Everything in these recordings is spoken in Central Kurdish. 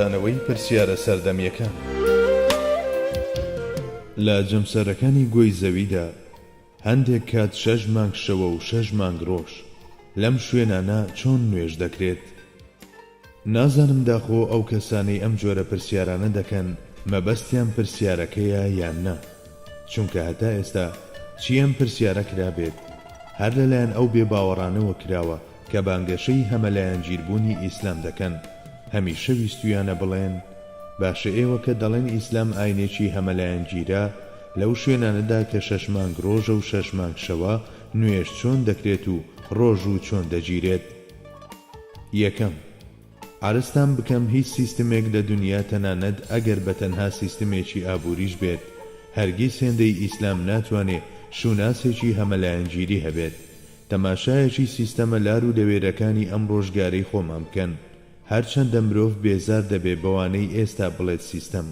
وەڵامدانەوەی پرسیارە سەردەمیەکان. لە جەمسەرەکانی گۆی زەویدا هەندێک کات 6 مانگ شەوە و 6 مانگ ڕۆژ لەم شوێنانە چۆن نوێژ دەکرێت؟ نازانم داخۆ ئەو کەسانەی ئەم جۆرە پرسیارانە دەکەن مەبەستیان پرسیارەکەیە یان نا، چونکە هەتا ئێستا چی ئەم پرسیارە کرابێت هەر لەلایەن ئەو بێباوەڕانەوە کراوە کە بانگەشەی هەمەلایەنگیربوونی ئیسلام دەکەن. هەمیشە ویستویانە بڵێن باشە ئێوە کە دەڵێن ئیسلام ئاینێکی هەمەلایەنگیرە، لەو شوێنانەدا کە 6 مانگ ڕۆژە و 6 مانگ شەوە نوێژ چۆن دەکرێت و ڕۆژ و چۆن دەگیرێت؟ یەکەم، عرستان بکەم هیچ سیستمێک لە دنیا تەنانەت ئەگەر بە تەنها سیستمێکی ئابووریش بێت هەرگیز هێندەی ئیسلام ناتوانێت شوناسێکی هەمەلایەنگیری هەبێت. تەماشایەکی سیستەمە لار و لەوێرەکانی ئەم ڕۆژگارەی خۆمان بکەن. هەرچەندە مرۆڤ بێزار دەبێ بەوانەی ئێستا بڵێت سیستەم،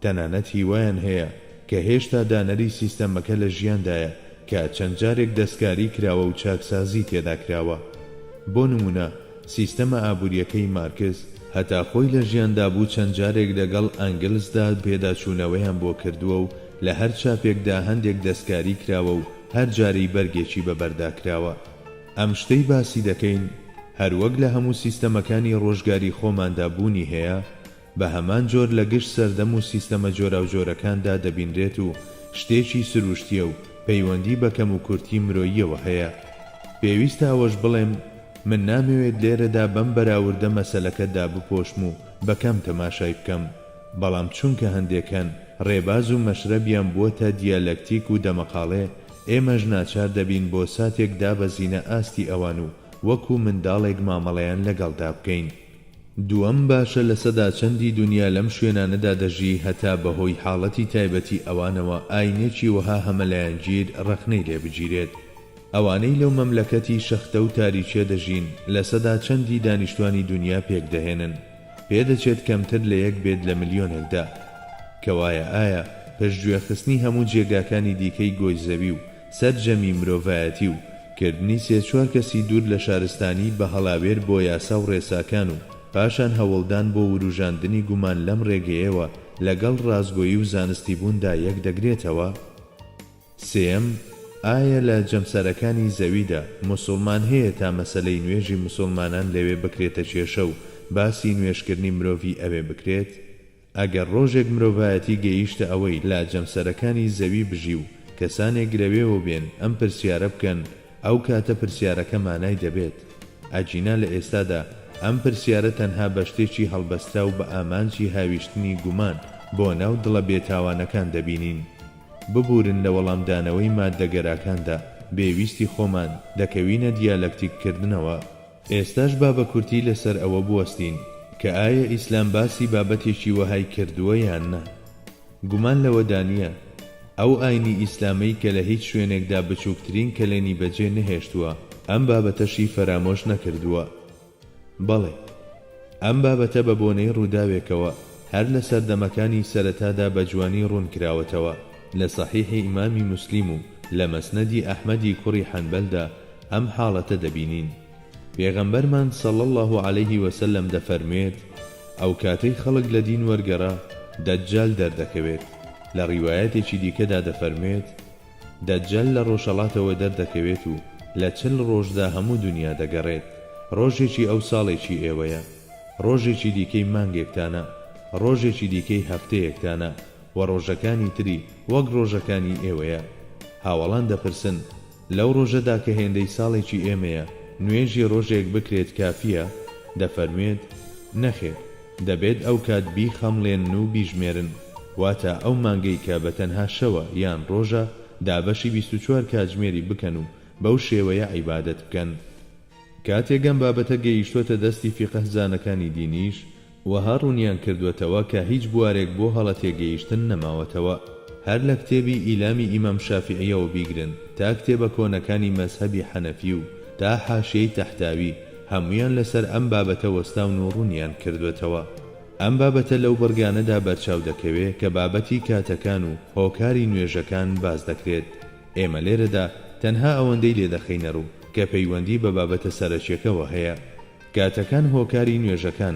تەنانەت هیوایان هەیە کە هێشتا دانەری سیستەمەکە لە ژیاندایە کە چەند جارێک دەستکاری کراوە و چاکسازی تێدا کراوە. بۆ نمونە سیستەمە ئابووریەکەی مارکس هەتا خۆی لە ژیاندا بوو چەند جارێک لەگەڵ ئەنگلزدا پێداچوونەوەیان بۆ کردووە و لە هەر چاپێکدا هەندێک دەستکاری کراوە و هەر جارەی بەرگێکی بەبەردا کراوە. ئەم شتەی باسی دەکەین هەروەک لە هەموو سیستەمەکانی ڕۆژگاری خۆماندا بوونی هەیە، بە هەمان جۆر لە گشت سەردەم و سیستەمە جۆرا و جۆرەکاندا دەبینرێت و شتێکی سروشتیە و پەیوەندی بە کەم و کورتی مرۆییەوە هەیە. پێویستە ئەوەش بڵێم من نامەوێت لێرەدا بەم بەراوردە مەسەلەکەدا بپۆشم و بەکەم تەماشای بکەم، بەڵام چونکە هەندێکان ڕێباز و مەشرەبیان بووەتە دیالەکتیک و دەمەقاڵێ، ئێمەش ناچار دەبین بۆ ساتێک دابەزینە ئاستی ئەوان و وەکو منداڵێک مامەڵەیان لەگەڵدا بکەین. دووەم، باشە لە سەدا چەندی دنیا لەم شوێنانەدا دەژی هەتا بەهۆی حاڵەتی تایبەتی ئەوانەوە ئاینێکی وەها هەمەلایەنگیر ڕەخنەی لێ بگیرێت. ئەوانەی لەو مەملەکەتی شەختە و تاریچێ دەژین لە سەدا چەندی دانیشتوانی دنیا پێک دەهێنن، پێدەچێت کەمتر لە 1 بێت لە ملیۆنێکدا. کەوایە ئایا پێشگوێخستنی هەموو جێگاکانی دیکەی گۆی زەوی و سەرجەمی مرۆڤایەتی و کردنی 3-4 کەسی دوور لە شارستانی بە هەڵاوێر بۆ یاسا و ڕێساکان و پاشان هەوڵدان بۆ وروژاندنی گومان لەم ڕێگەیەوە لەگەڵ ڕازگۆیی و زانستی بووندا یەک دەگرێتەوە؟ سێم، ئایا لە جەمسەرەکانی زەویدا موسڵمان هەیە تا مەسەلەی نوێژی موسڵمانان لەوێ بکرێتە کێشە و باسی نوێژکردنی مرۆڤی ئەوێ بکرێت؟ ئەگەر ڕۆژێک مرۆڤایەتی گەیشتە ئەوەی لە جەمسەرەکانی زەوی بژی و کەسانێک لەوێوە بێن ئەم پرسیارە بکەن، ئەو کاتە پرسیارەکە مانای دەبێت. ئەجینا لە ئێستادا ئەم پرسیارە تەنها بە شتێکی هەڵبەسترا و بە ئامانجی هاویشتنی گومان بۆ ناو دڵە بێتاوانەکان دەبینین. ببورن لە وەڵامدانەوەی مادەگەراکاندا پێویستی خۆمان دەکەوینە دیالەکتیککردنەوە. ئێستاش با بە کورتی لەسەر ئەوە بوەستین کە ئایا ئیسلام باسی بابەتێکی وەهای کردووە یان نا. گومان لەوەدا نییە ئەو ئاینی ئیسلامەی کە لە هیچ شوێنێکدا بچووکترین کەلێنی بەجێ نەهێشتووە ئەم بابەتەشی فەرامۆش نەکردووە. بەڵێ، ئەم بابەتە بە بۆنەی ڕووداوێکەوە هەر لە سەردەمەکانی سەرەتادا بە جوانی ڕوون کراوەتەوە. لە سەحیحی ئیمامی موسلیم و لە مەسنەدی ئەحمەدی کوڕی حەنبەلدا ئەم حاڵەتە دەبینین. پێغەمبەرمان صلی الله علیه وسلم دەفەرمێت ئەو کاتەی خەڵک لە دین وەرگەڕا دەجال دەردەکەوێت. لە ڕیوایەتێکی دیکەدا دەفەرمێت دەجال لە ڕۆژهەڵاتەوە دەردەکەوێت و لە 40 ڕۆژدا هەموو دنیا دەگەڕێت. ڕۆژێکی ئەو ساڵێکی ئێوەیە، ڕۆژێکی دیکەی مانگێکتانە، ڕۆژێکی دیکەی هەفتەیەکتانە و ڕۆژەکانی تری وەک ڕۆژەکانی ئێوەیە. هاوڵان دەپرسن لەو ڕۆژەدا کە هێندەی ساڵێکی ئێمەیە نوێژی ڕۆژێک بکرێت کافیە؟ دەفەرمێت نەخێر، دەبێت ئەو کات بیخەمڵێن و بیژمێرن، واتە ئەو مانگەی کە بە تەنها شەوە یان ڕۆژە دابەشی 24 کاتژمێری بکەن و بەو شێوەیە عیبادەت بکەن. کاتێگەم بابەتە گەیشتوتە دەستی فیقەهزانەکانی دینیش وەها ڕوونیان کردوێتەوە کە هیچ بوارێک بۆ هەڵە تێگەیشتن نەماوەتەوە. هەر لە کتێبی ئیلامی ئیمام شافعیەوە بیگرن تا کتێبە کۆنەکانی مەزهەبی حەنەفی و تا حاشیەی تەحتاوی هەمویان لەسەر ئەم بابەتە وەستاون و ڕوونیان کردوێتەوە. ئەم بابەتە لەو بەرگانەدا بەرچاو دەکەوێت کە بابەتی کاتەکان و هۆکاری نوێژەکان باز دەکرێت. ئێمە لێرەدا تەنها ئەوەندەی لێ دەخینە ڕوو کە پەیوەندی بە بابەتە سەرەکیەکەوە هەیە. کاتەکان هۆکاری نوێژەکان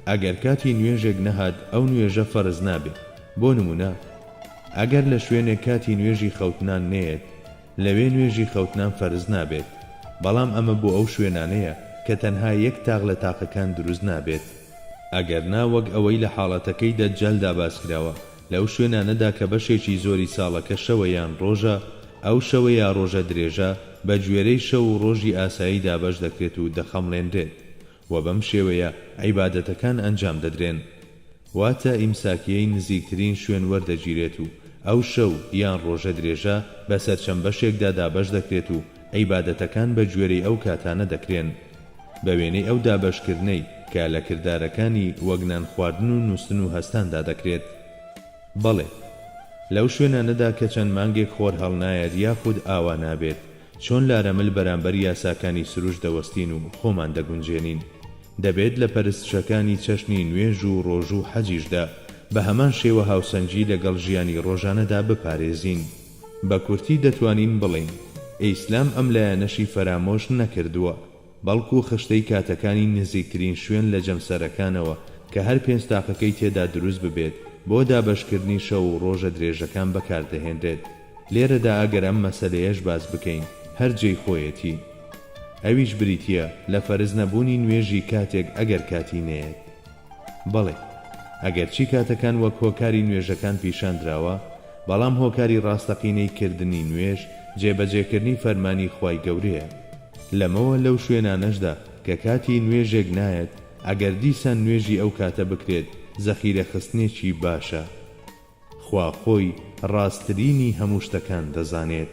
ئەگەر کاتی نوێژێک نەهات ئەو نوێژە فەرز نابێت. بۆ نمونە ئەگەر لە شوێنێک کاتی نوێژی خەوتنان نێت لەوێ نوێژی خەوتنان فەرز نابێت، بەڵام ئەمە بۆ ئەو شوێنانەیە کە تەنها یەک تاق لە تاقەکان دروست نابێت. ئەگەر نا وەک ئەوەی لە حاڵەتەکەی دەجەلدا باسکراوە لەو شوێنانەدا کە بەشێکی زۆری ساڵەکە شەوە یان ڕۆژە، ئەو شەوە یا ڕۆژە درێژە بە گوێرەی شەو و ڕۆژی ئاسایی دابەش دەکرێت و دەخەمڵێنرێت و بەم شێوەیە عیبادەتەکان ئەنجام دەدرێن. واتە ئیمساکیەی نزیکترین شوێن وەردەگیرێت و ئەو شەو یان ڕۆژە درێژە بەسەر چەند بەشێکدا دابەش دەکرێت و عیبادەتەکان بە گوێرەی ئەو کاتانە دەکرێن بە وێنەی ئەو دابەشکردنەی کە لە کردارەکانی وەک نان خواردن و نووستن و هەستاندا دەکرێت. بەڵێ لەو شوێنانەدا کە چەند مانگێک خۆر هەڵنایەت یاخود ئاوا نابێت، چۆن لارەمل بەرامبەر یاساکانی سروش دەوەستین و خۆمان دەگونجێنین. دەبێت لە پەرستشەکانی چەشنی نوێژ و ڕۆژ و حەجیشدا بە هەمان شێوە هاوسەنگی لەگەڵ ژیانی ڕۆژانەدا بپارێزین. بە کورتی دەتوانین بڵین ئیسلام ئەم لایەنەشی فەرامۆش نەکردووە، بەڵکو خشتەی کاتەکانی نزیکترین شوێن لە جەمسەرەکانەوە کە هەر پێنج تاقەکەی تێدا دروست ببێت بۆ دابەشکردنی شەو و ڕۆژە درێژەکان بەکاردەهێنرێت. لێرەدا ئەگەر ئەم مەسەلەیەش باس بکەین هەر جێی خۆیەتی. ئەویش بریتیە لە فەرز نەبوونی نوێژی کاتێک ئەگەر کاتی نەیەت. بەڵێ ئەگەر چی کاتەکان وەک هۆکاری نوێژەکان پیشاندراوە، بەڵام هۆکاری ڕاستەقینەی کردنی نوێژ جێبەجێکردنی فەرمانی خوای گەورەیە. لەمەوە لەو شوێنانەشدا کە کاتی نوێژێک نایەت ئەگەر دیسان نوێژی ئەو کاتە بکرێت زەخیرە خستنێکی باشە. خوا خۆی ڕاستترینی هەموو شتەکان دەزانێت.